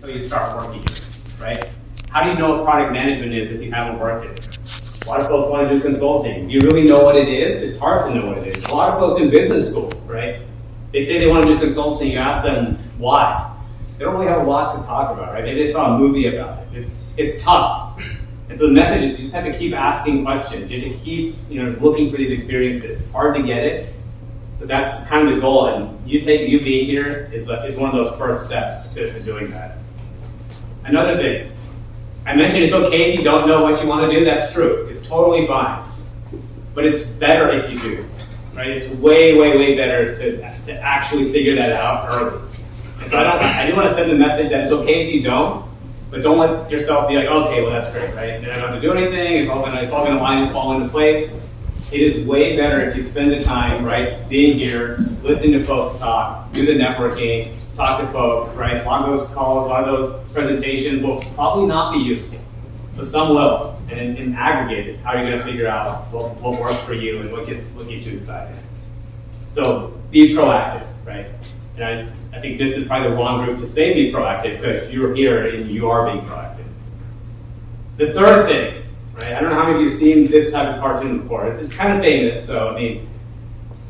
until you start working it, right? How do you know what product management is if you haven't worked it? A lot of folks want to do consulting. Do you really know what it is? It's hard to know what it is. A lot of folks in business school, right? They say they want to do consulting. You ask them why. They don't really have a lot to talk about, right? Maybe they saw a movie about it. It's tough. And so the message is you just have to keep asking questions. You have to keep looking for these experiences. It's hard to get it, but that's kind of the goal. And you being here is one of those first steps to doing that. Another thing, I mentioned it's okay if you don't know what you want to do. That's true. It's totally fine. But it's better if you do, right? It's way, way, way better to actually figure that out early. And so I do want to send the message that it's okay if you don't, but don't let yourself be like, okay, well that's great, right? Then I don't have to do anything. It's all going to line and fall into place. It is way better if you spend the time, right, being here, listening to folks talk, do the networking, talk to folks, right? A lot of those calls, a lot of those presentations will probably not be useful to some level. And in aggregate is how you're going to figure out what works for you and what gets you excited. So be proactive, right? And I think this is probably the wrong group to say be proactive because you're here and you are being proactive. The third thing, right? I don't know how many of you have seen this type of cartoon before. It's kind of famous, so I mean,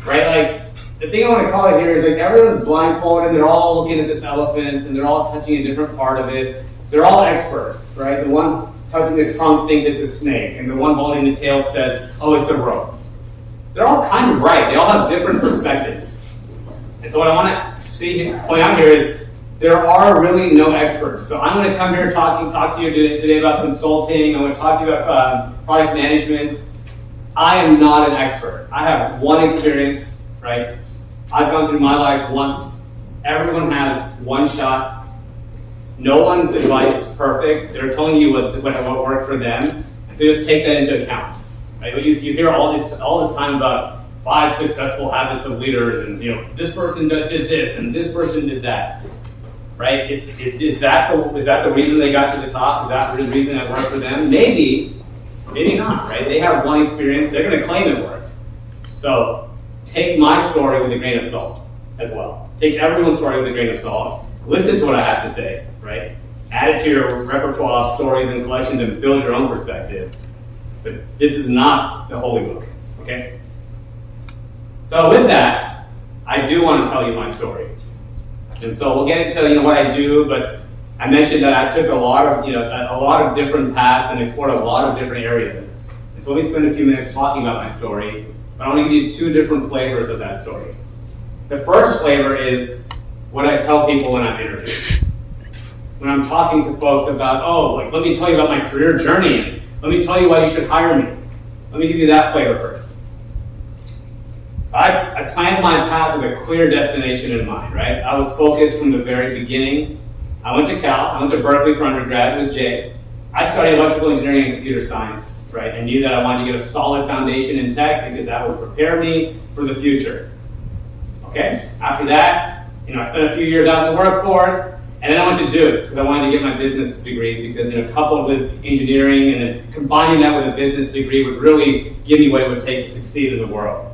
right? Like the thing I want to call it here is like everyone's blindfolded and they're all looking at this elephant and they're all touching a different part of it. They're all experts, right? The one touching the trunk thinks it's a snake, and the one holding the tail says, oh, it's a rope. They're all kind of right. They all have different perspectives. And so what I want to point out here is there are really no experts. So I'm going to come here talk to you today about consulting. I'm going to talk to you about product management. I am not an expert. I have one experience, right? I've gone through my life once. Everyone has one shot. No one's advice is perfect. They're telling you what worked for them. And so just take that into account. Right? You hear all this time about 5 successful habits of leaders, and this person did this and this person did that. Right? Is that the reason they got to the top? Is that the reason that worked for them? Maybe not. Right? They have one experience. They're going to claim it worked. So take my story with a grain of salt as well. Take everyone's story with a grain of salt. Listen to what I have to say, right? Add it to your repertoire of stories and collections and build your own perspective. But this is not the holy book, okay? So with that, I do want to tell you my story. And so we'll get into what I do, but I mentioned that I took a lot of different paths and explored a lot of different areas. And so let me spend a few minutes talking about my story, but I want to give you 2 different flavors of that story. The first flavor is what I tell people when I'm interviewing. When I'm talking to folks about, let me tell you about my career journey. Let me tell you why you should hire me. Let me give you that flavor first. So I planned my path with a clear destination in mind, right? I was focused from the very beginning. I went to Cal. I went to Berkeley for undergrad with Jay. I studied electrical engineering and computer science, right? I knew that I wanted to get a solid foundation in tech because that would prepare me for the future. Okay? After that, I spent a few years out in the workforce, and then I went to Duke because I wanted to get my business degree because, coupled with engineering and then combining that with a business degree would really give me what it would take to succeed in the world.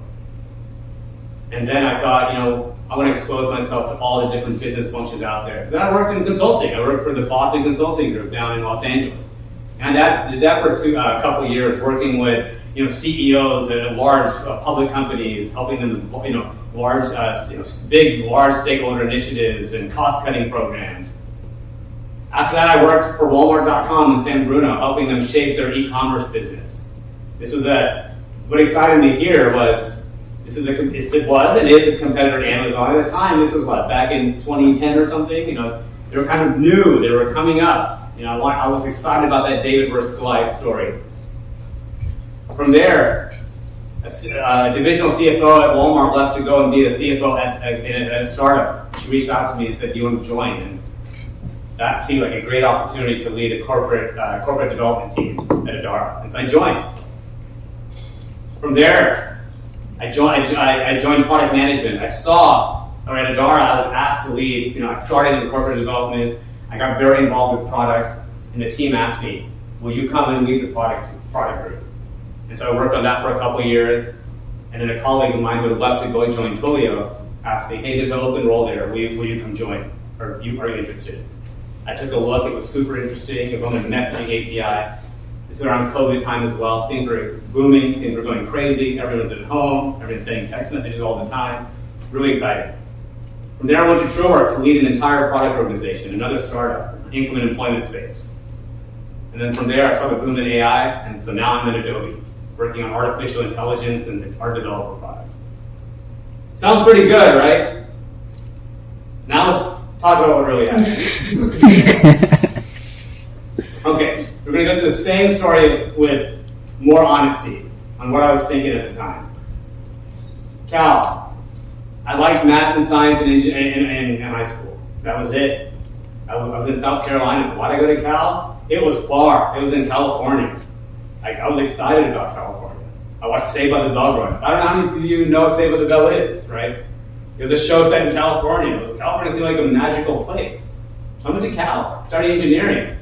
And then I thought, I want to expose myself to all the different business functions out there. So then I worked in consulting. I worked for the Boston Consulting Group down in Los Angeles. And I did that for a couple of years, working with CEOs at large public companies, helping them with large stakeholder initiatives and cost-cutting programs. After that, I worked for Walmart.com in San Bruno, helping them shape their e-commerce business. What excited me here was it is a competitor to Amazon. At the time, this was back in 2010 or something. They were kind of new. They were coming up. I was excited about that David versus Goliath story. From there, a divisional CFO at Walmart left to go and be a CFO at a startup. She reached out to me and said, do you want to join? And that seemed like a great opportunity to lead a corporate development team at Adara. And so I joined. From there, I joined product management. At Adara, I was asked to lead. I started in corporate development. I got very involved with product, and the team asked me, will you come and lead the product group? And so I worked on that for a couple of years, and then a colleague of mine who had left to go join Twilio asked me, hey, there's an open role there, will you come join? Or are you interested? I took a look, it was super interesting. It was on the messaging API. This is around COVID time as well. Things were booming, things were going crazy. Everyone's at home, everyone's sending text messages all the time. Really exciting. From there, I went to Truework to lead an entire product organization, another startup, income and employment space. And then from there, I saw the boom in AI, and so now I'm at Adobe, working on artificial intelligence and our developer product. Sounds pretty good, right? Now let's talk about what really happened. Okay, we're going to go through the same story with more honesty on what I was thinking at the time. Cal, I liked math and science in high school. That was it. I was in South Carolina. Why did I go to Cal? It was far. It was in California. I was excited about California. I watched Saved by the Bell growing up. I don't know how many of you know Saved by the Bell is, right? It was a show set in California. California seemed like a magical place. So I went to Cal, studied engineering.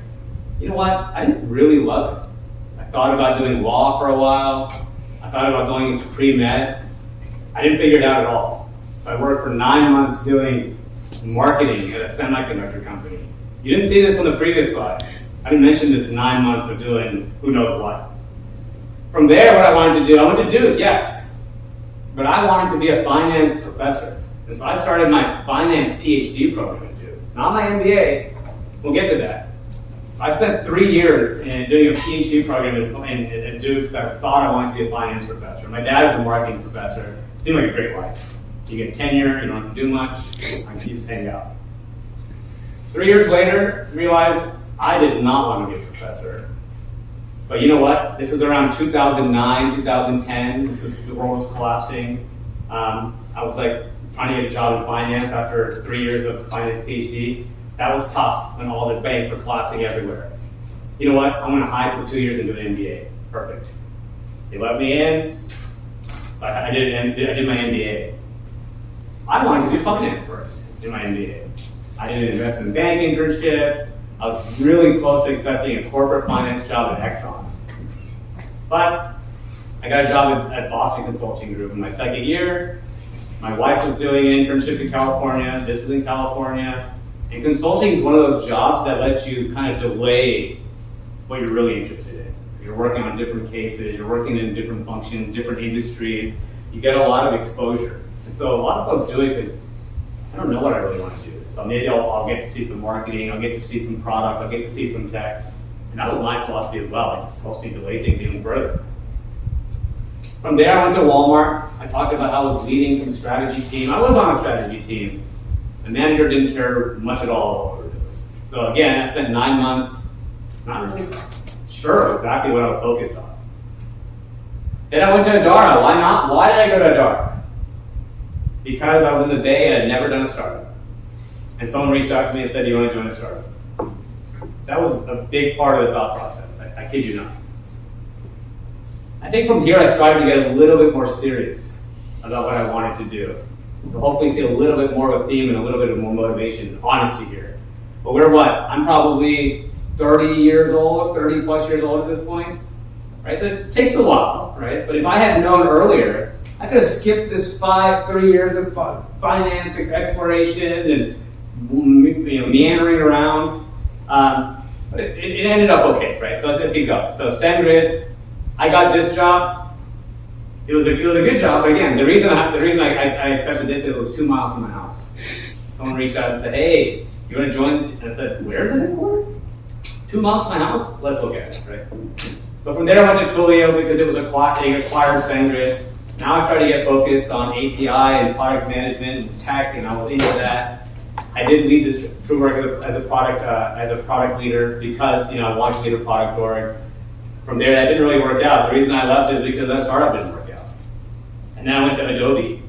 You know what? I didn't really love it. I thought about doing law for a while. I thought about going into pre-med. I didn't figure it out at all. So I worked for 9 months doing marketing at a semiconductor company. You didn't see this on the previous slide. I didn't mention this 9 months of doing who knows what. From there, what I wanted to do, I went to Duke, yes. But I wanted to be a finance professor. And so I started my finance PhD program at Duke. Not my MBA. We'll get to that. I spent 3 years in doing a PhD program at Duke because I thought I wanted to be a finance professor. My dad is a marketing professor. It seemed like a great life. You get tenure, you don't have to do much, and you just hang out. 3 years later, realized I did not want to be a professor. But you know what? This was around 2009, 2010. The world was collapsing. I was like trying to get a job in finance after 3 years of finance PhD. That was tough when all the banks were collapsing everywhere. You know what? I'm going to hide for 2 years and do an MBA. Perfect. They let me in. So I did my MBA. I wanted to do finance first in my MBA. I did an investment bank internship. I was really close to accepting a corporate finance job at Exxon. But I got a job at Boston Consulting Group in my second year. My wife was doing an internship in California. This was in California. And consulting is one of those jobs that lets you kind of delay what you're really interested in. You're working on different cases, you're working in different functions, different industries. You get a lot of exposure. And so a lot of folks do it because I don't know what I really want to do. So maybe I'll get to see some marketing, I'll get to see some product, I'll get to see some tech. And that was my philosophy as well. It's supposed to be delay things even further. From there, I went to Walmart. I talked about how I was leading some strategy team. I was on a strategy team. The manager didn't care much at all what we were doing. So again, I spent 9 months not really sure exactly what I was focused on. Then I went to Adara. Why not? Why did I go to Adara? Because I was in the Bay and I'd never done a startup. And someone reached out to me and said, do you want to join a startup? That was a big part of the thought process. I kid you not. I think from here I started to get a little bit more serious about what I wanted to do. You'll hopefully see a little bit more of a theme and a little bit of more motivation, honesty here. But we're what? I'm probably 30 years old, 30 plus years old at this point, right? So it takes a while, right? But if I had known earlier, I could have skipped this 3 years of finance exploration and meandering around. But it ended up okay, right? So let's keep going. So SendGrid, I got this job. It was a good job, but again, the reason I accepted this, it was 2 miles from my house. Someone reached out and said, hey, you want to join? And I said, where's the headquarters? 2 miles from my house? Let's look at it, right? But from there I went to Twilio because it was they acquired SendGrid. Now I started to get focused on API and product management and tech, and I was into that. I did lead this Truework as a product leader because I wanted to lead a product org. From there, that didn't really work out. The reason I left is because that startup didn't work out. And then I went to Adobe.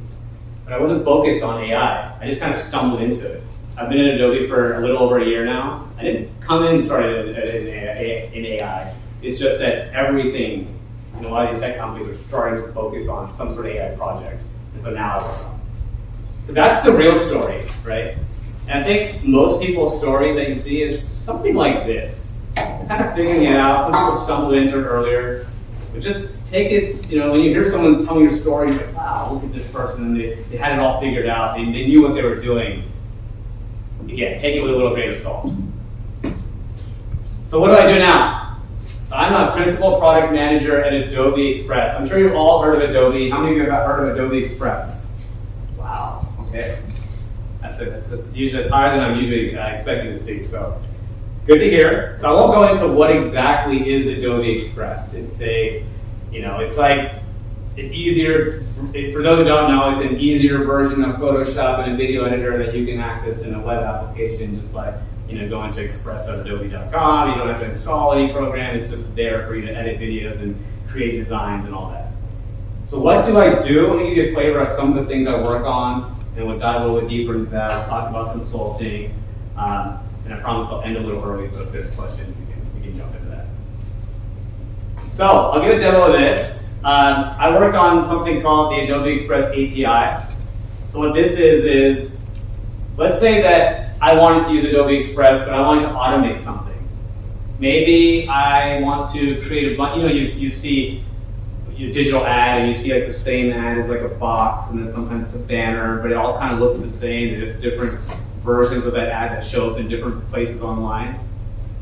But I wasn't focused on AI. I just kind of stumbled into it. I've been at Adobe for a little over a year now. I didn't come in and start in AI. It's just that everything, a lot of these tech companies are starting to focus on some sort of AI project. And so now I work on it. So that's the real story, right? And I think most people's story that you see is something like this. Kind of figuring it out. Some people stumbled into it earlier. But just take it, when you hear someone telling your story, you're like, wow, look at this person. And they had it all figured out. They knew what they were doing. Again, take it with a little grain of salt. So what do I do now? So I'm a principal product manager at Adobe Express. I'm sure you've all heard of Adobe. How many of you have heard of Adobe Express? Wow, okay. That's usually that's higher than I'm usually expecting to see. So good to hear. So I won't go into what exactly is Adobe Express. It's it's like an easier, for those who don't know, it's an easier version of Photoshop and a video editor that you can access in a web application just by going to express.adobe.com. You don't have to install any program. It's just there for you to edit videos and create designs and all that. So what do I do? Let me give you a flavor of some of the things I work on, and we'll dive a little bit deeper into that. We'll talk about consulting, and I promise I'll end a little early, so if there's questions, we can jump into that. So I'll give a demo of this. I worked on something called the Adobe Express API. So what this is let's say that I wanted to use Adobe Express, but I wanted to automate something. Maybe I want to create a bunch, you see your digital ad and you see like the same ad as like a box, and then sometimes it's a banner, but it all kind of looks the same. There's just different versions of that ad that show up in different places online.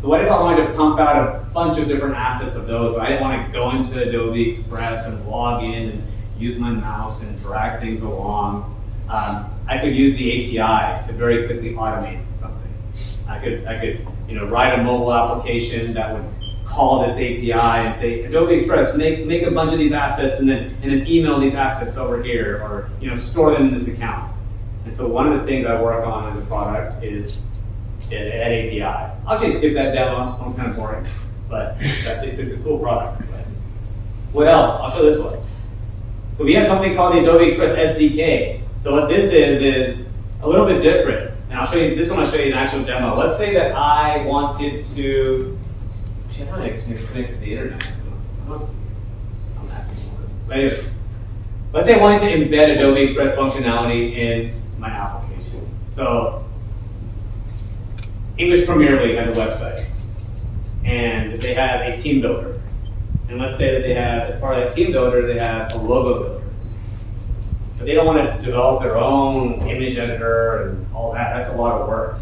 So what if I wanted to pump out a bunch of different assets of those, but I didn't want to go into Adobe Express and log in and use my mouse and drag things along. I could use the API to very quickly automate something. I could write a mobile application that would call this API and say, Adobe Express, make a bunch of these assets and then email these assets over here, or store them in this account. And so one of the things I work on as a product is an API. I'll actually skip that demo. That one's kind of boring, but it's a cool product. What else? I'll show this one. So we have something called the Adobe Express SDK. So what this is a little bit different. And I'll show you this one. I'll show you an actual demo. Let's say that I wanted to. Actually, I thought I could connect to the internet. I'm asking all this. But anyway, let's say I wanted to embed Adobe Express functionality in my application. So English Premier League has a website, and they have a team builder. And let's say that they have, as part of that team builder, they have a logo builder. So they don't want to develop their own image editor and all that. That's a lot of work.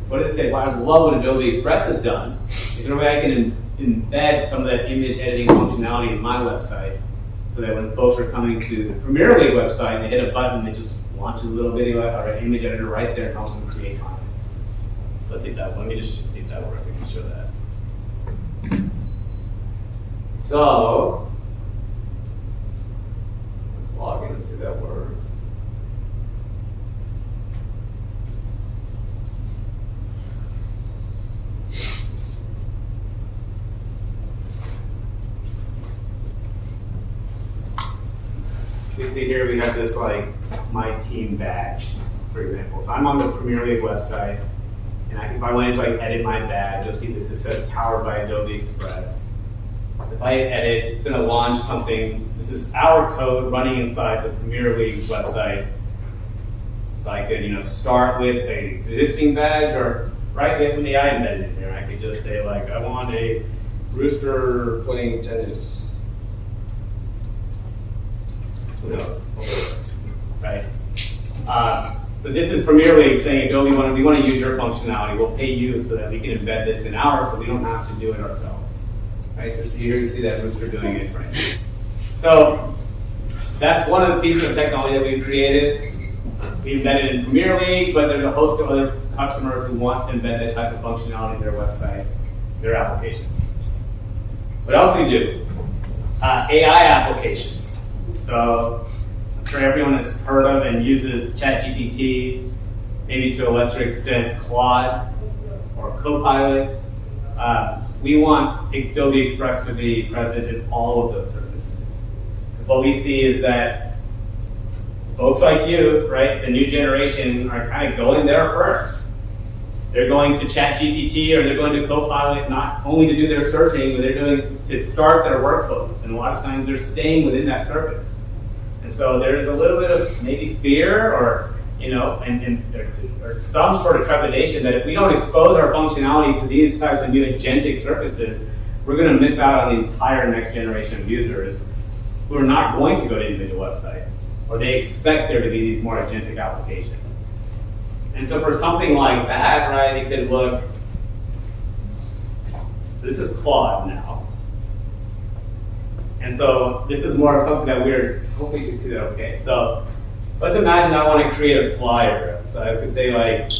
What did it say? Well, I love what Adobe Express has done. Is there a way I can embed some of that image editing functionality in my website, so that when folks are coming to the Premier League website, they hit a button, it just launches a little video or an image editor right there and helps them create content. Let's see if that. Let me just see if that works. We can show that. So let's log in and see if that works. You see here we have this like my team badge, for example. So I'm on the Premier League website, and if I went to like edit my badge, you'll see this. It says powered by Adobe Express. So if I hit edit, it's going to launch something. This is our code running inside the Premier League website. So I could, start with a existing badge, or right, we have some AI embedded in here. I could just say like, I want a rooster playing tennis. Who knows? Right? But this is Premier League saying, Adobe, we want to use your functionality. We'll pay you so that we can embed this in ours, so we don't have to do it ourselves. Right? So here you see that rooster doing it, right? So that's one of the pieces of technology that we've created. We embedded in Premier League, but there's a host of other customers who want to embed this type of functionality in their website, their application. What else do we do? AI applications. So I'm sure everyone has heard of and uses ChatGPT, maybe to a lesser extent Claude or Copilot. We want Adobe Express to be present in all of those services. Because what we see is that folks like you, right, the new generation, are kind of going there first. They're going to ChatGPT or they're going to Copilot not only to do their searching, but they're doing to start their workflows. And a lot of times they're staying within that service. And so there's a little bit of maybe fear or or some sort of trepidation that if we don't expose our functionality to these types of new agentic services, we're going to miss out on the entire next generation of users who are not going to go to individual websites, or they expect there to be these more agentic applications. And so for something like that, right, it could look So this is Claude now. And so this is more of something that hopefully you can see that okay. So let's imagine I want to create a flyer. So I could say like,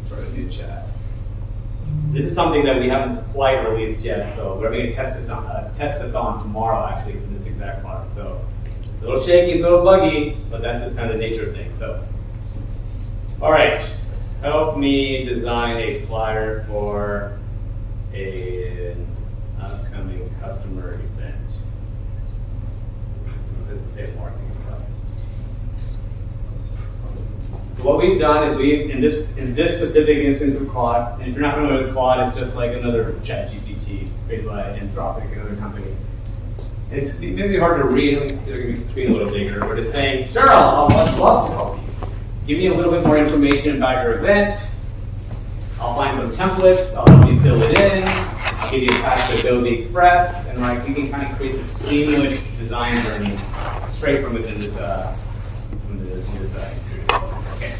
sort of new chat. This is something that we haven't quite released yet, so we're having a test-a-thon tomorrow actually for this exact product. So it's a little shaky, it's a little buggy, but that's just kind of the nature of things. So, all right, help me design a flyer for an upcoming customer event. Say marketing stuff. So what we've done is in this specific instance of Claude, and if you're not familiar with Claude, it's just like another ChatGPT created by Anthropic, another company. And it's maybe hard to read. Let me see if I can make the screen a little bigger. But it's saying, sure, I'll love to help you. Give me a little bit more information about your event. I'll find some templates. I'll help you fill it in. I'll give you a path to Adobe Express, and like we can kind of create this seamless design journey straight from within this experience. Okay.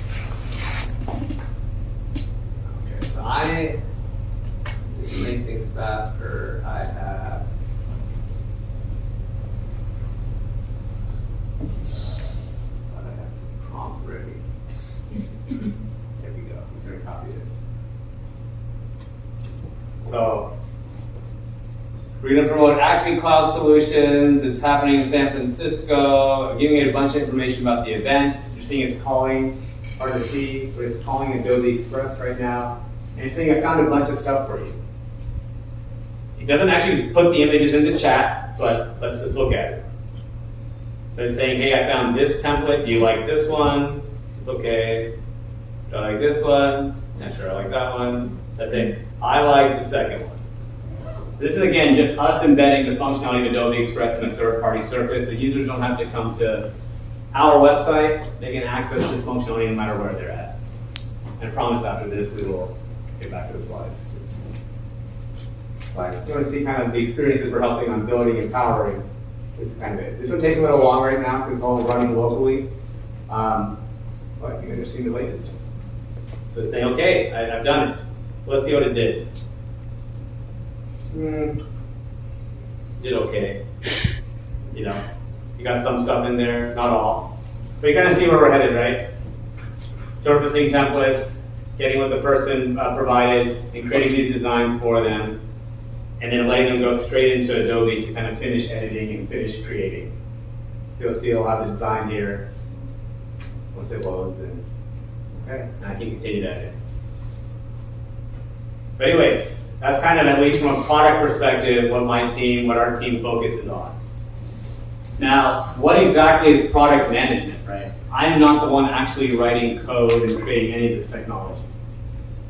Okay, so just to make things faster, I have some prompt ready. There we go. I'm just going to copy this. So we're going to promote Acme Cloud Solutions. It's happening in San Francisco. I'm giving it a bunch of information about the event. You're seeing it's calling, hard to see, but it's calling Adobe Express right now. And it's saying I found a bunch of stuff for you. It doesn't actually put the images into chat, but let's look at it. So it's saying, hey, I found this template. Do you like this one? It's okay. Do I like this one? Yeah, sure, I like that one. That's it. I like the second one. This is, again, just us embedding the functionality of Adobe Express in a third-party surface. The users don't have to come to our website. They can access this functionality no matter where they're at. And I promise after this, we will get back to the slides. But if you want to see kind of the experiences we're helping on building and powering, this is kind of it. This will take a little long right now because it's all running locally. But you guys are seeing the latest. So it's saying, okay, I've done it. So let's see what it did. Did okay. You know, you got some stuff in there, not all. But you kind of see where we're headed, right? Surfacing templates, getting what the person provided, and creating these designs for them, and then letting them go straight into Adobe to kind of finish editing and finish creating. So you'll see it'll have the design here once it loads in. Okay, and I can continue to edit. But anyways, that's kind of, at least from a product perspective, what our team focuses on. Now, what exactly is product management, right? I'm not the one actually writing code and creating any of this technology.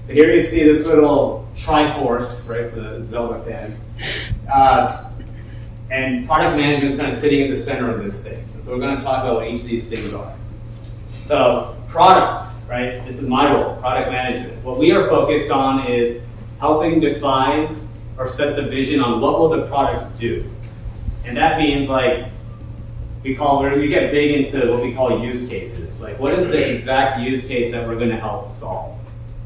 So here you see this little Triforce, right, for the Zelda fans. And product management is kind of sitting at the center of this thing. So we're going to talk about what each of these things are. So product, right, this is my role, product management. What we are focused on is helping define or set the vision on what will the product do. And that means like, we get big into what we call use cases. Like, what is the exact use case that we're going to help solve?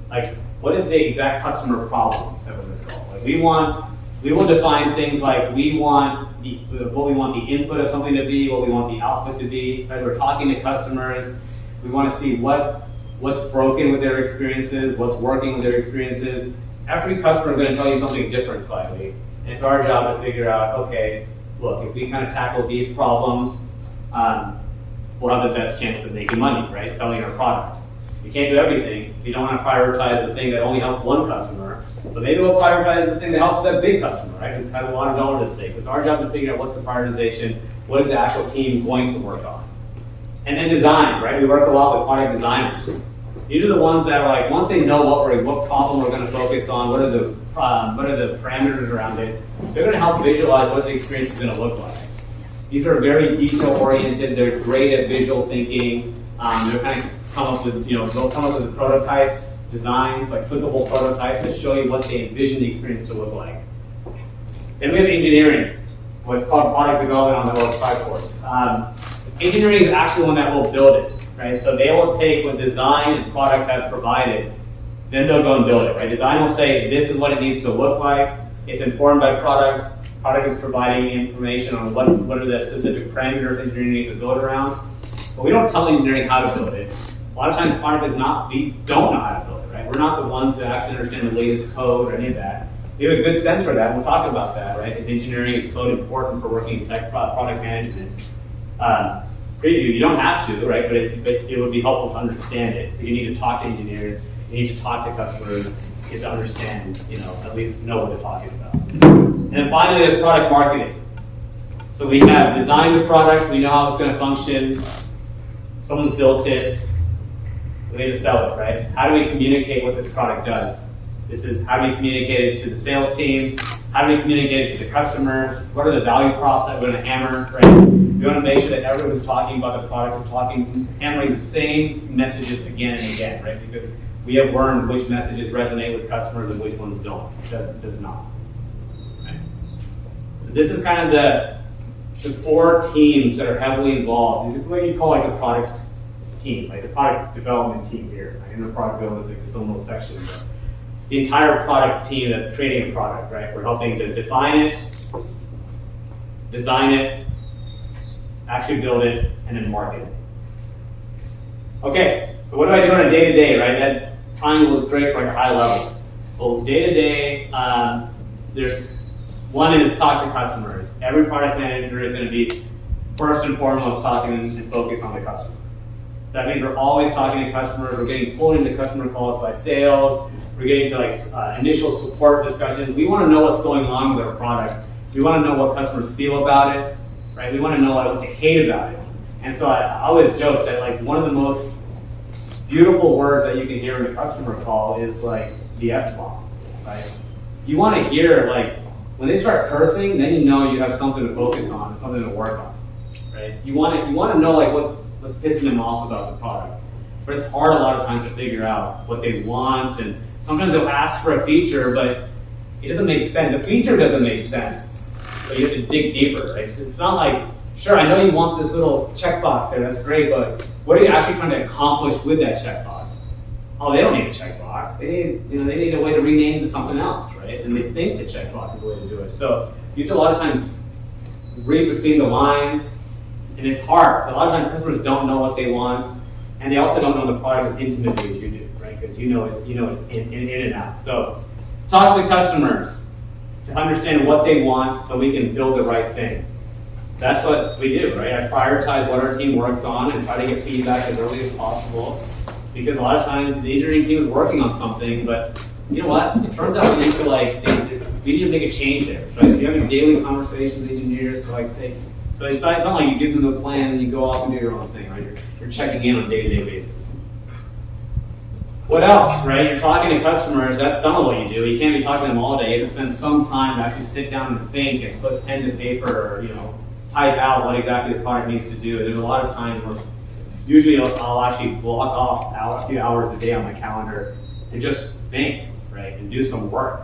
Like, what is the exact customer problem that we're going to solve? Like, we will define things like what we want the input of something to be, what we want the output to be. As we're talking to customers, we want to see what's broken with their experiences, what's working with their experiences. Every customer is going to tell you something different slightly. And it's our job to figure out, okay, look, if we kind of tackle these problems, we'll have the best chance of making money, right? Selling our product. We can't do everything. We don't want to prioritize the thing that only helps one customer, but maybe we'll prioritize the thing that helps that big customer, right? Because it has a lot of dollars at stake. So it's our job to figure out what's the prioritization, what is the actual team going to work on. And then design, right? We work a lot with product designers. These are the ones that are like, once they know what problem we're going to focus on, what are the parameters around it, they're going to help visualize what the experience is going to look like. These are very detail-oriented. They're great at visual thinking. They're kind of they'll come up with prototypes, designs, like clickable prototypes that show you what they envision the experience to look like. Then we have engineering, what's called product development on the Triforce. Engineering is actually one that will build it, right? So they will take what design and product have provided then they'll go and build it, right? Design will say, this is what it needs to look like. It's informed by product. Product is providing information on what are the specific parameters engineering needs to build around. But we don't tell engineering how to build it. A lot of times product is not, we don't know how to build it, right? We're not the ones that actually understand the latest code or any of that. We have a good sense for that, and we'll talk about that, right? Is engineering, is code important for working in tech product management? Preview, you don't have to, right? But it would be helpful to understand it. You need to talk to engineers, you need to talk to customers, you get to understand, at least know what they're talking about. And then finally, there's product marketing. So we have designed the product, we know how it's going to function, someone's built it, we need to sell it, right? How do we communicate what this product does? This is how do we communicate it to the sales team? How do we communicate it to the customers? What are the value props that we're going to hammer, right? We want to make sure that everyone who's talking about the product is hammering the same messages again and again, right? Because we have learned which messages resonate with customers and which ones don't. It does not. Right? So this is kind of the four teams that are heavily involved. This is what you call like a product team, like the product development team here. I know product development is like its own little section, but the entire product team that's creating a product, right? We're helping to define it, design it, actually build it, and then market it. Okay, so what do I do on a day-to-day, right? That triangle is great for like a high level. Well, day-to-day, there's one is talk to customers. Every product manager is going to be first and foremost talking and focus on the customer. So that means we're always talking to customers. We're getting pulled into customer calls by sales. We're getting to like initial support discussions. We want to know what's going on with our product. We want to know what customers feel about it, right? We want to know what they hate about it. And so I always joke that like one of the most beautiful words that you can hear in a customer call is like the F-bomb, right? You want to hear like when they start cursing, then you know you have something to focus on and something to work on, right? You want to know like what's pissing them off about the product. But it's hard a lot of times to figure out what they want, and sometimes they'll ask for a feature, but it doesn't make sense. The feature doesn't make sense, but you have to dig deeper, right? So it's not like, sure, I know you want this little checkbox there, that's great, but what are you actually trying to accomplish with that checkbox? Oh, they don't need a checkbox. They need a way to rename to something else, right? And they think the checkbox is the way to do it. So you have to a lot of times read between the lines, and it's hard. A lot of times customers don't know what they want, and they also don't know the product as intimately as you do, right? Because you know it in and out. So talk to customers to understand what they want so we can build the right thing. That's what we do, right? I prioritize what our team works on and try to get feedback as early as possible. Because a lot of times the engineering team is working on something, but you know what? It turns out we need to we need to make a change there, right? So you're having daily conversations with engineers to like say, so it's not like you give them the plan and you go off and do your own thing, right? You're checking in on a day-to-day basis. What else, right? You're talking to customers, that's some of what you do. You can't be talking to them all day. You have to spend some time to actually sit down and think and put pen to paper or, type out what exactly the product needs to do. There's a lot of times where usually I'll actually block off a few hours a day on my calendar to just think, right, and do some work.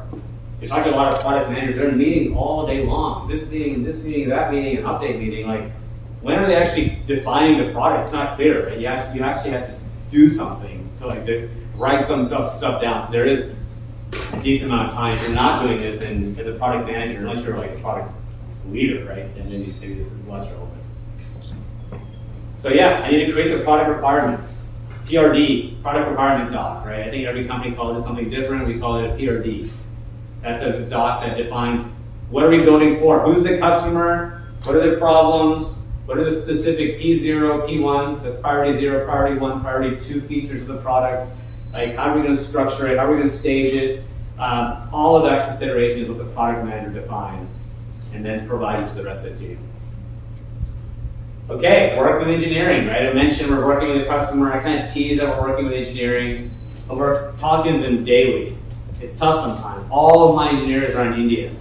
You talk to a lot of product managers, they're in meetings all day long. This meeting, that meeting, an update meeting. Like, when are they actually defining the product? It's not clear, right? You actually have to do something to write some stuff down. So there is a decent amount of time. If you're not doing this, then as a product manager, unless you're like a product leader, right? And maybe this is less relevant. So yeah, I need to create the product requirements. PRD, product requirement doc, right? I think every company calls it something different. We call it a PRD. That's a doc that defines what are we building for? Who's the customer? What are their problems? What are the specific P0, P1, that's priority 0, priority 1, priority 2 features of the product? Like, how are we going to structure it? How are we going to stage it? All of that consideration is what the product manager defines and then provides it to the rest of the team. Okay, works with engineering, right? I mentioned we're working with a customer. I kind of tease that we're working with engineering, but we're talking to them daily. It's tough sometimes. All of my engineers are in India.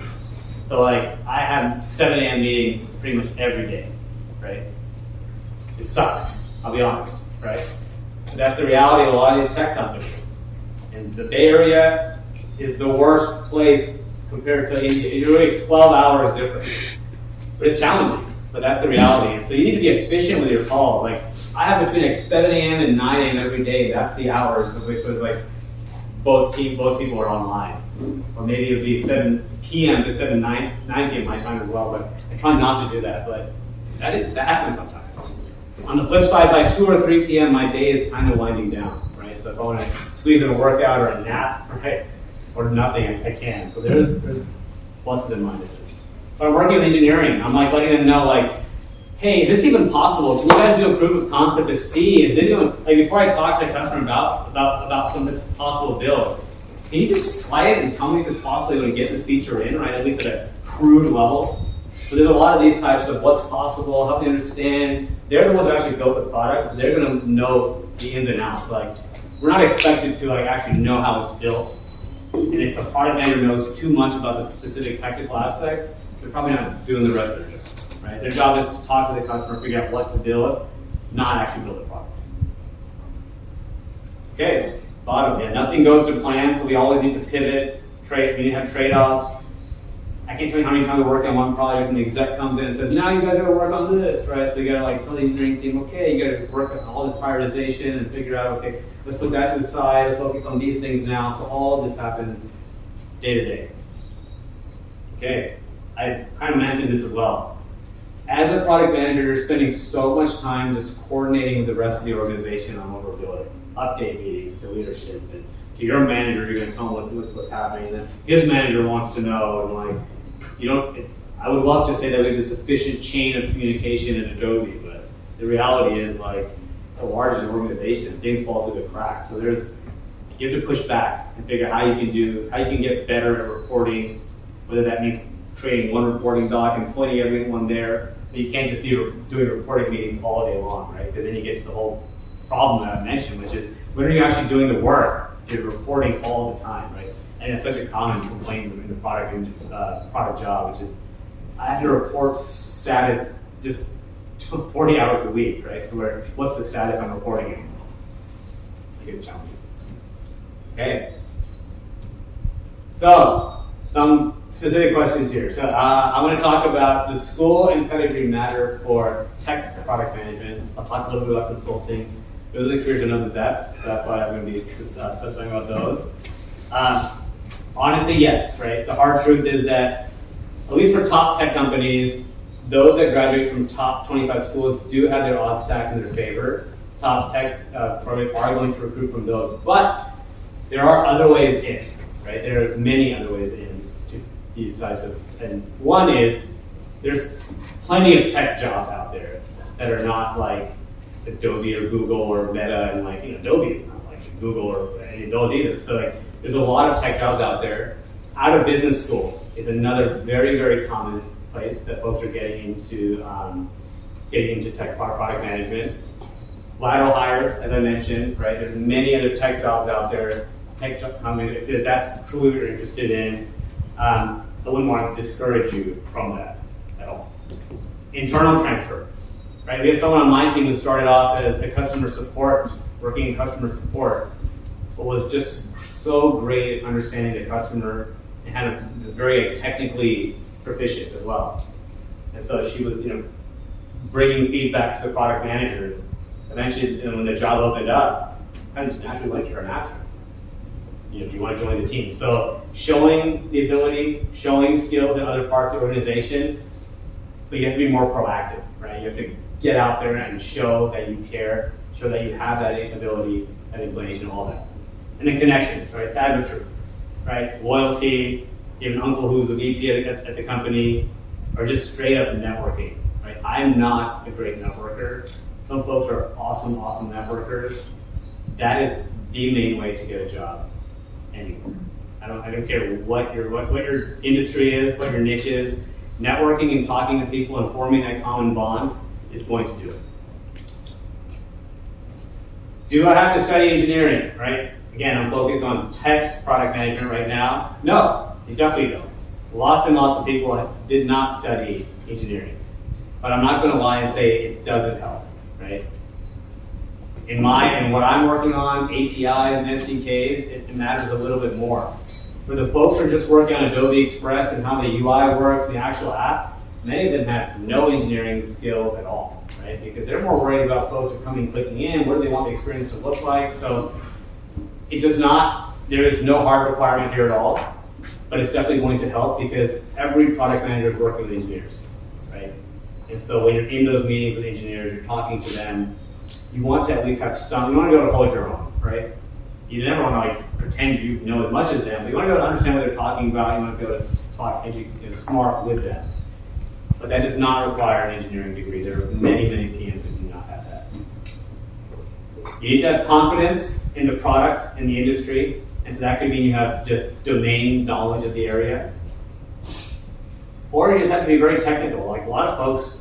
So like, I have 7 a.m. meetings pretty much every day, right? It sucks, I'll be honest, right? But that's the reality of a lot of these tech companies. And the Bay Area is the worst place compared to India. You're really 12 hours different. But it's challenging, but that's the reality. And so you need to be efficient with your calls. Like, I have between like 7 a.m. and 9 a.m. every day. That's the hours of which was like, both people are online. Or maybe it would be 7 p.m. to 9 p.m. my time as well, but I try not to do that, but that happens sometimes. On the flip side, by 2 or 3 p.m. my day is kind of winding down, right? So if I want to squeeze in a workout or a nap, right, or nothing, I can. So there's pluses and minuses. But I'm working with engineering. I'm like letting them know, like, hey, is this even possible? Can you guys do a proof of concept to see? Is it even, like, before I talk to a customer about some possible build, can you just try it and tell me if it's possible to get this feature in, right? At least at a crude level. So there's a lot of these types of what's possible, help you understand. They're the ones who actually built the product, so they're going to know the ins and outs. Like, we're not expected to like actually know how it's built. And if a product manager knows too much about the specific technical aspects, they're probably not doing the rest of their job, right? Their job is to talk to the customer, figure out what to build, not actually build the product. Okay, bottom, yeah, nothing goes to plan, so we always need to pivot, we need to have trade-offs. I can't tell you how many times I work on one project and the exec comes in and says, now you guys gotta work on this, right? So you gotta like tell the engineering team, okay, you gotta work on all this prioritization and figure out, okay, let's put that to the side, let's focus on these things now. So all of this happens day to day. Okay, I kind of mentioned this as well. As a product manager, you're spending so much time just coordinating with the rest of the organization on what we're doing. Update meetings to leadership and to your manager, you're going to tell him what's happening. And his manager wants to know, and like, I would love to say that we have this efficient chain of communication in Adobe, but the reality is, like, it's a large organization. Things fall through the cracks. So you have to push back and figure out how you can get better at reporting, whether that means creating one reporting doc and pointing everyone there. You can't just be doing reporting meetings all day long, right? Because then you get to the whole problem that I mentioned, which is when are you actually doing the work? You're reporting all the time, right? And it's such a common complaint in the product job, which is I have to report status just 40 hours a week, right? So what's the status I'm reporting in? I think it's challenging. Okay. So some specific questions here. So I want to talk about the school and pedigree matter for tech product management. I'll talk a little bit about consulting. Those are the careers I know the best, so that's why I'm going to be specifying about those. Honestly, yes, right? The hard truth is that, at least for top tech companies, those that graduate from top 25 schools do have their odds stacked in their favor. Top techs probably are going to recruit from those, but there are other ways in, right? There are many other ways in to these types of, and one is, there's plenty of tech jobs out there that are not like Adobe or Google or Meta, and like, Adobe is not like Google or any of those either. So like, there's a lot of tech jobs out there. Out of business school is another very, very common place that folks are getting into tech product management. Lateral hires, as I mentioned, right? There's many other tech jobs out there. Tech job companies, if that's truly what you're interested in, I wouldn't want to discourage you from that at all. Internal transfer. Right? We have someone on my team who started off as a customer support, working in customer support, but was just so great at understanding the customer and was very technically proficient as well. And so she was, bringing feedback to the product managers. Eventually, when the job opened up, I just naturally went to her and asked her, do you want to join the team? So showing the ability, showing skills in other parts of the organization, but you have to be more proactive, right? You have to get out there and show that you care, show that you have that ability, that inclination, all that. And then connections, right? Sad but true, right? Loyalty, you have an uncle who's a VP at the company, or just straight up networking, right? I'm not a great networker. Some folks are awesome networkers. That is the main way to get a job anywhere. I don't care what your industry is, what your niche is. Networking and talking to people and forming that common bond is going to do it. Do I have to study engineering, right? Again, I'm focused on tech product management right now. No, you definitely don't. Lots and lots of people did not study engineering. But I'm not going to lie and say it doesn't help, right? In what I'm working on, APIs and SDKs, it matters a little bit more. For the folks who are just working on Adobe Express and how the UI works, the actual app, many of them have no engineering skills at all, right? Because they're more worried about folks who are coming, clicking in, what do they want the experience to look like? So it does not there is no hard requirement here at all, but it's definitely going to help because every product manager is working with engineers, right? And so when you're in those meetings with engineers, you're talking to them, you want to at least have some, you want to be able to hold your own, right? You never want to like pretend you know as much as them, but you want to be able to understand what they're talking about, you want to be able to talk smart with them. But that does not require an engineering degree. There are many, many PMs who do not have that. You need to have confidence in the product and the industry, and so that could mean you have just domain knowledge of the area. Or you just have to be very technical. Like a lot of folks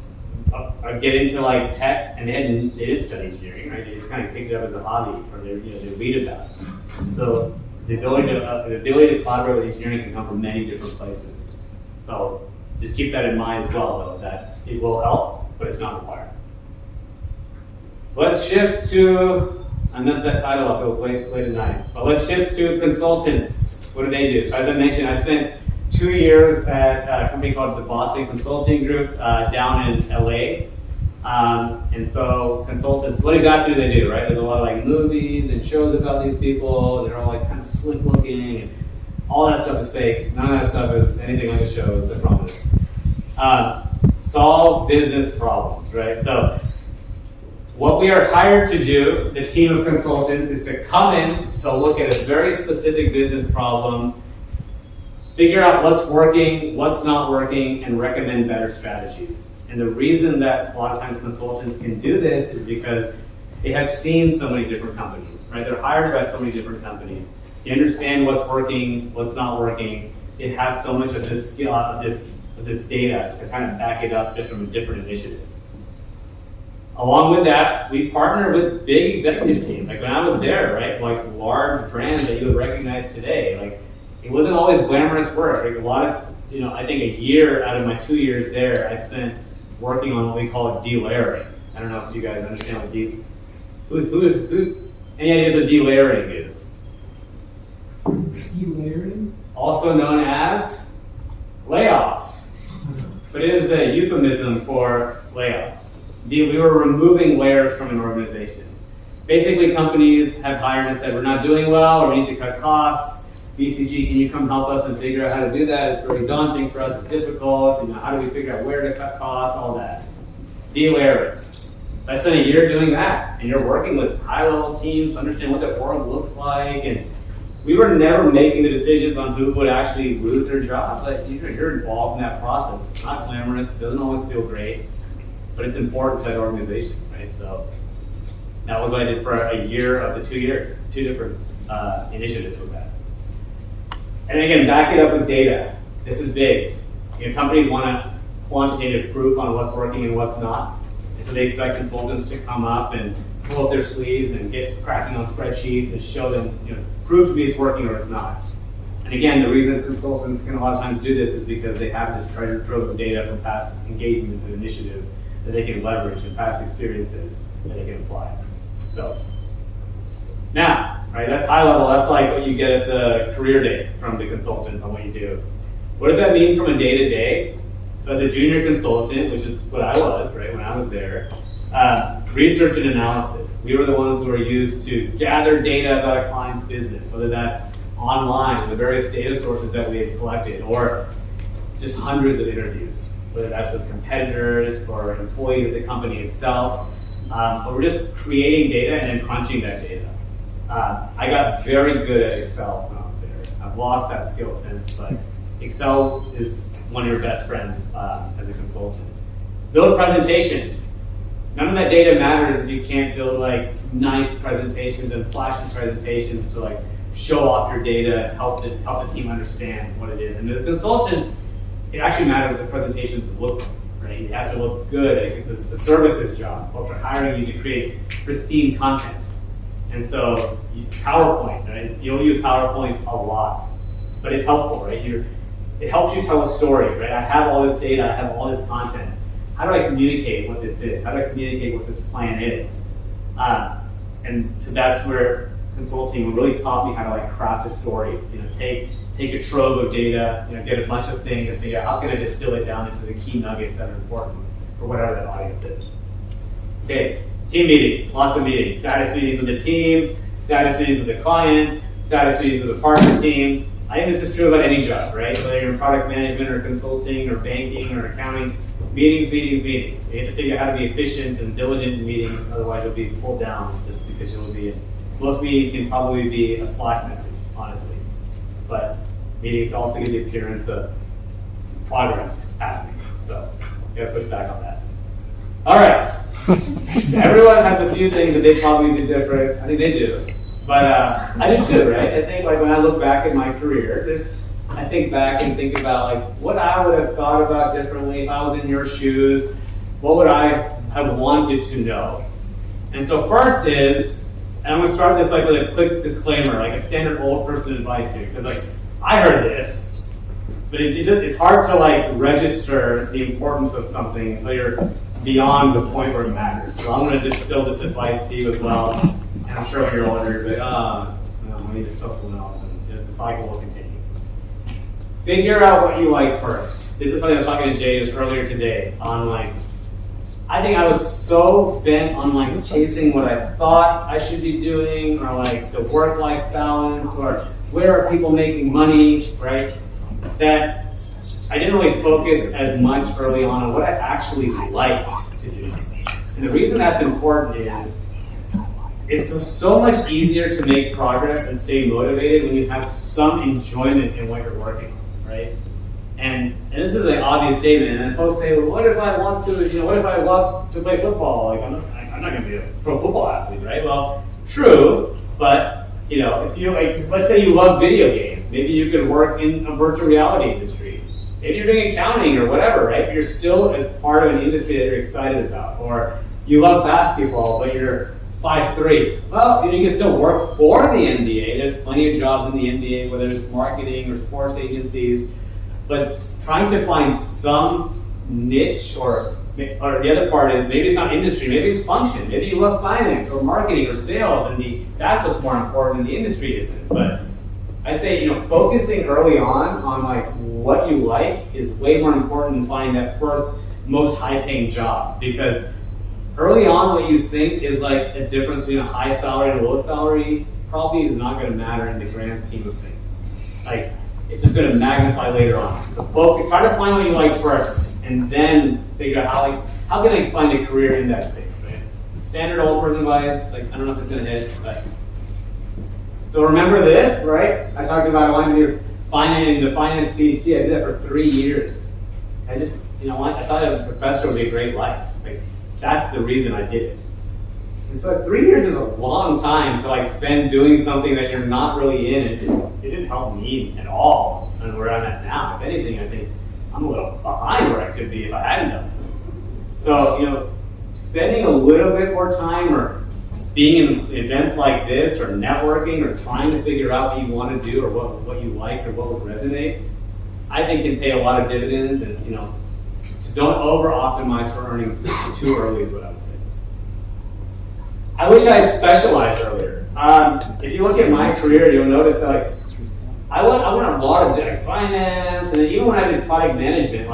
get into like tech and they didn't study engineering, right? They just kind of picked it up as a hobby, or they read about it. So the ability to collaborate with engineering can come from many different places. So just keep that in mind as well, though, that it will help, but it's not required. Let's shift to, I messed that title up, it was late at night. But let's shift to consultants. What do they do? So as I mentioned, I spent 2 years at a company called the Boston Consulting Group down in LA. And so consultants, what exactly do they do, right? There's a lot of like movies and shows about these people. They're all like kind of slick looking, and all that stuff is fake. None of that stuff is anything like the shows, I promise. Solve business problems, right? So what we are hired to do, the team of consultants, is to come in to look at a very specific business problem, figure out what's working, what's not working, and recommend better strategies. And the reason that a lot of times consultants can do this is because they have seen so many different companies, right? They're hired by so many different companies. They understand what's working, what's not working. They have so much of this skill, of this data to kind of back it up just from different initiatives. Along with that, we partner with big executive teams. Like when I was there, right? Like large brands that you would recognize today. Like it wasn't always glamorous work. Like a lot of, I think a year out of my 2 years there, I spent working on what we call delayering. I don't know if you guys understand what any ideas what delayering is? Delayering? Also known as layoffs. But it is the euphemism for layoffs. We were removing layers from an organization. Basically, companies have hired and said, we're not doing well, or we need to cut costs. BCG, can you come help us and figure out how to do that? It's very daunting for us, it's difficult. How do we figure out where to cut costs, all that. Delayering. So I spent a year doing that, and you're working with high-level teams to understand what the org looks like, and we were never making the decisions on who would actually lose their jobs. But you're involved in that process. It's not glamorous, it doesn't always feel great, but it's important to that organization, right? So that was what I did for a year of the 2 years, 2 different initiatives with that. And again, back it up with data. This is big. Companies want quantitative proof on what's working and what's not. And so they expect consultants to come up and pull up their sleeves and get cracking on spreadsheets and show them, prove to me it's working or it's not. And again, the reason consultants can a lot of times do this is because they have this treasure trove of data from past engagements and initiatives that they can leverage and past experiences that they can apply. So, now, right, that's high level. That's like what you get at the career day from the consultants on what you do. What does that mean from a day-to-day? So as a junior consultant, which is what I was, right, when I was there, research and analysis. We were the ones who were used to gather data about a client's business, whether that's online, the various data sources that we had collected, or just hundreds of interviews, whether that's with competitors or employees of the company itself. But we're just creating data and then crunching that data. I got very good at Excel when I was there. I've lost that skill since, but Excel is one of your best friends as a consultant. Build presentations. None of that data matters if you can't build like nice presentations and flashy presentations to like show off your data and help the team understand what it is. And the consultant, it actually matters what the presentations look like, right? You have to look good because it's a services job. Folks are hiring you to create pristine content. And so PowerPoint, right? You'll use PowerPoint a lot, but it's helpful, right? It helps you tell a story, right? I have all this data, I have all this content. How do I communicate what this is? How do I communicate what this plan is? And so that's where consulting really taught me how to like craft a story. Take a trove of data, get a bunch of things and figure out how can I distill it down into the key nuggets that are important for whatever that audience is. Okay, team meetings, lots of meetings. Status meetings with the team, status meetings with the client, status meetings with a partner team. I think this is true about any job, right? Whether you're in product management or consulting or banking or accounting, meetings. You have to figure out how to be efficient and diligent in meetings, otherwise you'll be pulled down just because you'll be in. Most meetings can probably be a Slack message, honestly. But meetings also give the appearance of progress happening. So you gotta push back on that. All right. Everyone has a few things that they probably do different. I think they do. But I do too, right? I think like when I look back at my career, I think back and think about like what I would have thought about differently if I was in your shoes. What would I have wanted to know? And so first is, and I'm going to start this like with a quick disclaimer, like a standard old person advice here, because like I heard this, but it's hard to like register the importance of something until you're beyond the point where it matters. So I'm going to distill this advice to you as well. And I'm sure when you're older, you'll be like, let me just tell someone else, and the cycle will continue. Figure out what you like first. This is something I was talking to Jay just earlier today on like, I think I was so bent on like chasing what I thought I should be doing, or like the work-life balance, or where are people making money, right? That I didn't really focus as much early on what I actually liked to do. And the reason that's important is it's so much easier to make progress and stay motivated when you have some enjoyment in what you're working on, right? And this is an obvious statement, and then folks say, well, what if I want to, what if I love to play football? Like, I'm not going to be a pro football athlete, right? Well, true, but, if you, like, let's say you love video games, maybe you could work in a virtual reality industry. Maybe you're doing accounting or whatever, right? But you're still as part of an industry that you're excited about. Or you love basketball, but you're 5'3". Well, you can still work for the NBA. There's plenty of jobs in the NBA, whether it's marketing or sports agencies. But it's trying to find some niche, or the other part is maybe it's not industry, maybe it's function. Maybe you love finance or marketing or sales, and that's what's more important, and the industry isn't. But I say, focusing early on like what you like is way more important than finding that first most high-paying job, because early on what you think is like a difference between a high salary and a low salary probably is not going to matter in the grand scheme of things. Like, it's just going to magnify later on. So try to find what you like first, and then figure out how can I find a career in that space, right? Standard old person advice, like I don't know if it's going to hit, but. So remember this, right? I talked about I wanted to do the finance PhD. I did that for 3 years. I just, I thought a professor would be a great life. Like, that's the reason I did it. And so 3 years is a long time to spend doing something that you're not really in. It didn't help me at all on where I'm at now. If anything, I think I'm a little behind where I could be if I hadn't done it. So, spending a little bit more time or being in events like this, or networking, or trying to figure out what you want to do, or what you like, or what would resonate, I think can pay a lot of dividends. And so don't over-optimize for earnings too early is what I would say. I wish I had specialized earlier. If you look at my career, you'll notice that I went a lot of finance, and then even when I did product management,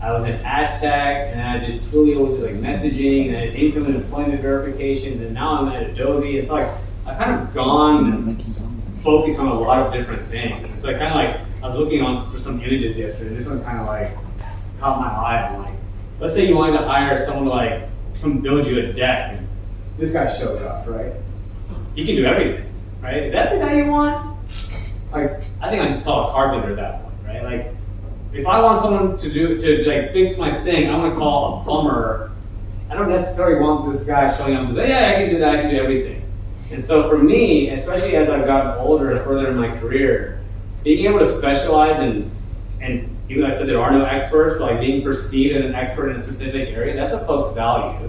I was in ad tech, and I did Twilio, which is messaging, and I did income and employment verification, and now I'm at Adobe. It's I've kind of gone and focused on a lot of different things. It's I was looking for some images yesterday, and this one kind of caught my eye. I'm let's say you wanted to hire someone to come build you a deck, and this guy shows up, right? He can do everything, right? Is that the guy you want? I think I just call a carpenter at that point, right? If I want someone to fix my sink, I'm gonna call a plumber. I don't necessarily want this guy showing up and say, yeah, I can do that, I can do everything. And so for me, especially as I've gotten older and further in my career, being able to specialize and even though I said there are no experts, but being perceived as an expert in a specific area, that's what folks value.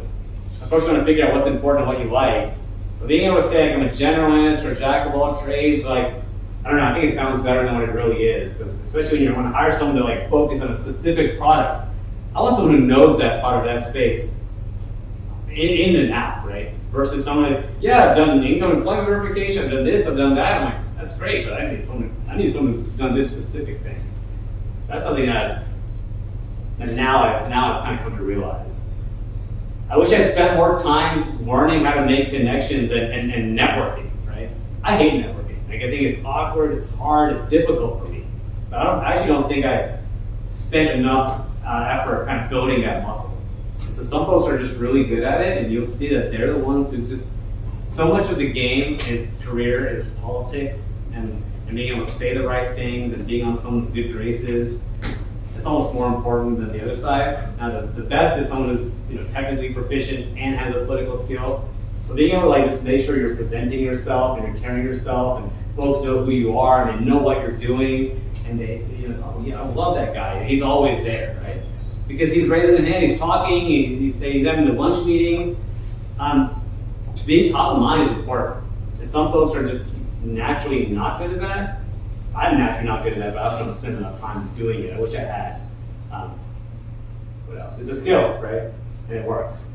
Of course, you want to figure out what's important and what you like. But being able to say I'm a generalist or jack of all trades, I don't know, I think it sounds better than what it really is. Because especially when you want to hire someone to focus on a specific product, I want someone who knows that product, that space, in and out, right? Versus someone I've done income and employment verification, I've done this, I've done that. I'm that's great, but I need someone who's done this specific thing. That's something that now I've kind of come to realize. I wish I'd spent more time learning how to make connections and networking, right? I hate networking. Like, I think it's awkward, it's hard, it's difficult for me. But I actually don't think I spent enough effort kind of building that muscle. And so some folks are just really good at it, and you'll see that they're the ones who just, so much of the game and career is politics and being able to say the right things and being on someone's good graces. It's almost more important than the other side. Now, the best is someone who's technically proficient and has a political skill. So being able to like just make sure you're presenting yourself and you're carrying yourself, and folks know who you are and they know what you're doing, and they, oh yeah, I love that guy. He's always there, right? Because he's raising his hand, he's talking, he's having the lunch meetings. Being top of mind is important. And some folks are just naturally not good at that. I'm naturally not good at that, but I also don't spend enough time doing it. I wish I had. What else? It's a skill, right? And it works.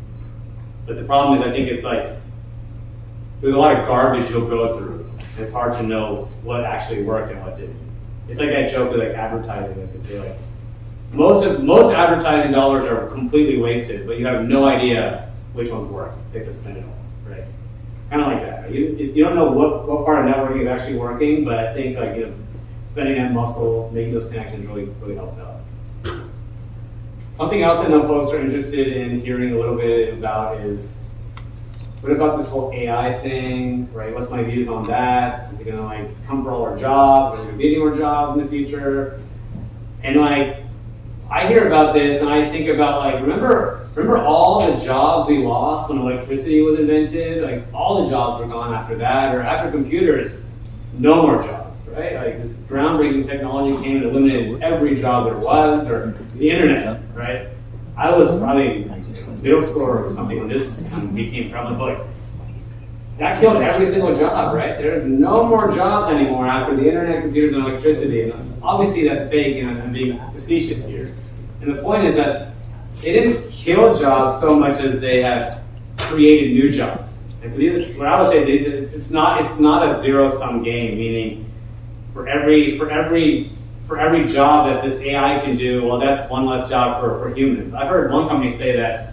But the problem is, I think it's like, there's a lot of garbage you'll go through. And it's hard to know what actually worked and what didn't. It's like that joke with like advertising. Like they say like, most advertising dollars are completely wasted, but you have no idea which ones work. You have to spend it all, right? Kind of like that. You don't know what part of networking is actually working, but I think like spending that muscle, making those connections really helps out. Something else I know folks are interested in hearing a little bit about is, what about this whole AI thing, right? What's my views on that? Is it gonna like come for all our jobs? Are there gonna be any more jobs in the future? And like, I hear about this and I think about like, remember all the jobs we lost when electricity was invented? Like all the jobs were gone after that, or after computers, no more jobs, right? Like this groundbreaking technology came and eliminated every job there was, or the internet, right? I was probably middle school or something when this became prevalent, but that killed every single job, right? There's no more jobs anymore after the internet, computers, and electricity. And obviously that's fake, and I'm being facetious here. And the point is that they didn't kill jobs so much as they have created new jobs. And so what I would say is it's not a zero-sum game, meaning for every job that this AI can do, well, that's one less job for humans. I've heard one company say that,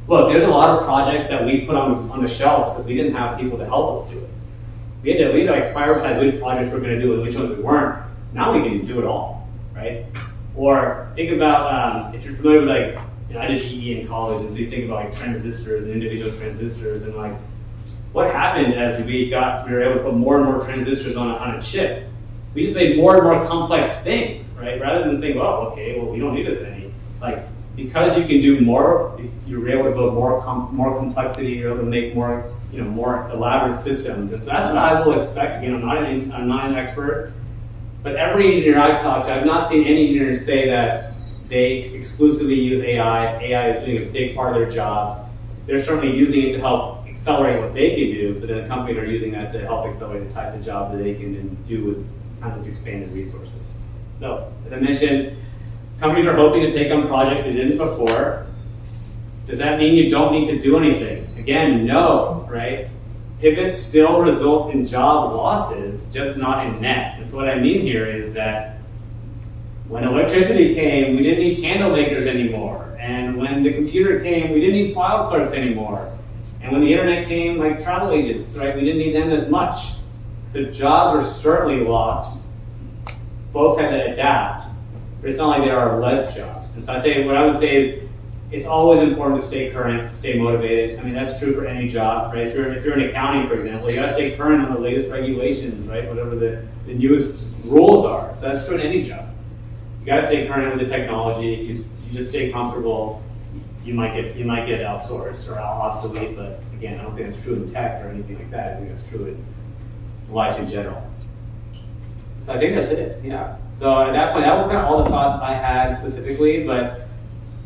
look, there's a lot of projects that we put on the shelves because we didn't have people to help us do it. We had to like prioritize which projects we're going to do and which ones we weren't. Now we can do it all, right? Or think about, if you're familiar with like, I did PE in college, and so you think about like transistors and individual transistors, and like, what happened as we were able to put more and more transistors on a chip? We just made more and more complex things, right? Rather than saying, well, okay, well, we don't need as many. Like, because you can do more, you're able to build more complexity, you're able to make more, more elaborate systems. And so that's what I will expect. Again, I'm not an expert, but every engineer I've talked to, I've not seen any engineer say that they exclusively use AI. AI is doing a big part of their jobs. They're certainly using it to help accelerate what they can do, but then companies are using that to help accelerate the types of jobs that they can do with kind of this expanded resources. So, as I mentioned, companies are hoping to take on projects they didn't before. Does that mean you don't need to do anything? Again, no, right? Pivots still result in job losses, just not in net. And so what I mean here is that when electricity came, we didn't need candle makers anymore. And when the computer came, we didn't need file clerks anymore. And when the internet came, like travel agents, right? We didn't need them as much. So jobs are certainly lost. Folks had to adapt, but it's not like there are less jobs. And so what I would say is, it's always important to stay current, to stay motivated. I mean, that's true for any job, right? If you're in accounting, for example, you gotta stay current on the latest regulations, right? Whatever the newest rules are. So that's true in any job. You gotta stay current with the technology. If you just stay comfortable, you might get outsourced or obsolete. But again, I don't think that's true in tech or anything like that. I think that's true in life in general. So I think that's it. Yeah. So at that point, that was kind of all the thoughts I had specifically, but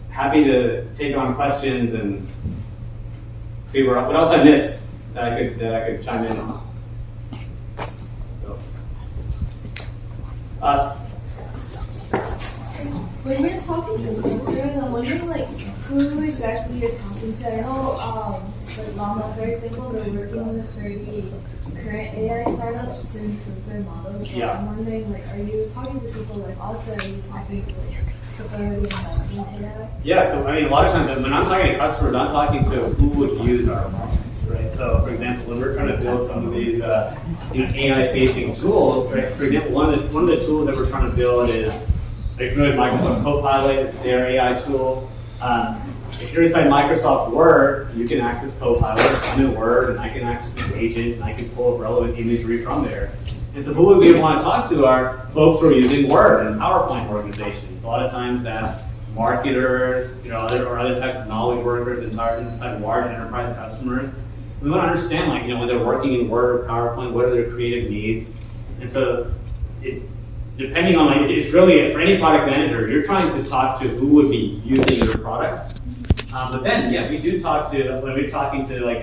happy to take on questions and see what else I missed that I could chime in on. So, when you're talking to listeners, I'm wondering like who exactly you're talking to. I know like Llama, for example, they're working with very current AI startups to improve their models. So yeah. I'm wondering, like, are you talking to people like us, or are you talking to like Yeah, so I mean, a lot of times when I'm talking to customers, I'm talking to who would use our products, right? So, for example, when we're trying to build some of these AI-facing tools, right? For example, one of the tools that we're trying to build is, are you familiar with Microsoft Copilot? It's their AI tool. If you're inside Microsoft Word, you can access Copilot. I'm in Word, and I can access the agent, and I can pull up relevant imagery from there. And so who would we want to talk to are folks who are using Word and PowerPoint organizations. A lot of times that's marketers, or other types of knowledge workers inside large enterprise customers. We want to understand, when they're working in Word or PowerPoint, what are their creative needs? And so, depending on, it's really, for any product manager, you're trying to talk to who would be using your product. But then, yeah, we do talk to, when we're talking to,